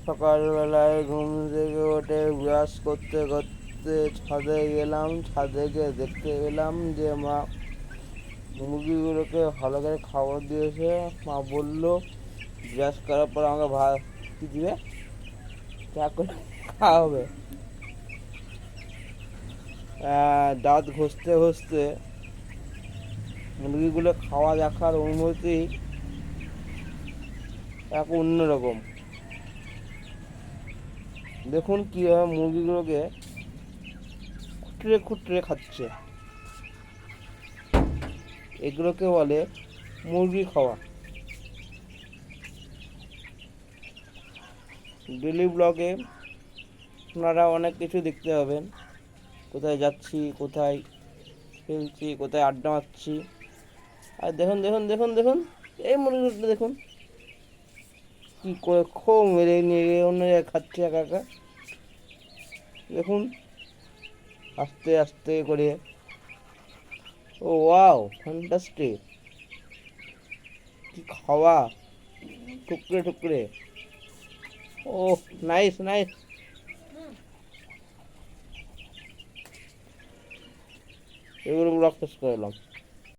সকালবেলায় ঘুম থেকে উঠে ব্রাশ করতে করতে ছাদে গেলাম। ছাদে গিয়ে দেখতে পেলাম যে মা মুরগিগুলোকে ভালো করে খাবার দিয়েছে। মা বললো ব্রাশ করার পর আমাকে ভাত কি দিবে, চা করে খাওয়াবে। দাঁত ঘষতে ঘষতে মুরগিগুলো খাওয়া দেখার অনুমতি এক অন্যরকম। দেখুন কীভাবে মুরগিগুলোকে খুঁটরে খুঁটরে খাচ্ছে। এগুলোকে বলে মুরগি খাওয়া। ডেলি ব্লগে আপনারা অনেক কিছু দেখতে পাবেন, কোথায় যাচ্ছি, কোথায় খেলছি, কোথায় আড্ডা মারছি। আর দেখুন দেখুন দেখুন দেখুন এই মুরগিটা দেখুন কী করে খো মেরে নিয়ে অন্য জায়গায় খাচ্ছে একা একা। দেখুন আস্তে আস্তে করে। ও ওয়াও, ফ্যান্টাস্টিক! কি খাওয়া, টুকরে টুকরে। ও নাইস নাইস। এগুলো ব্লগ শেষ করে এলাম।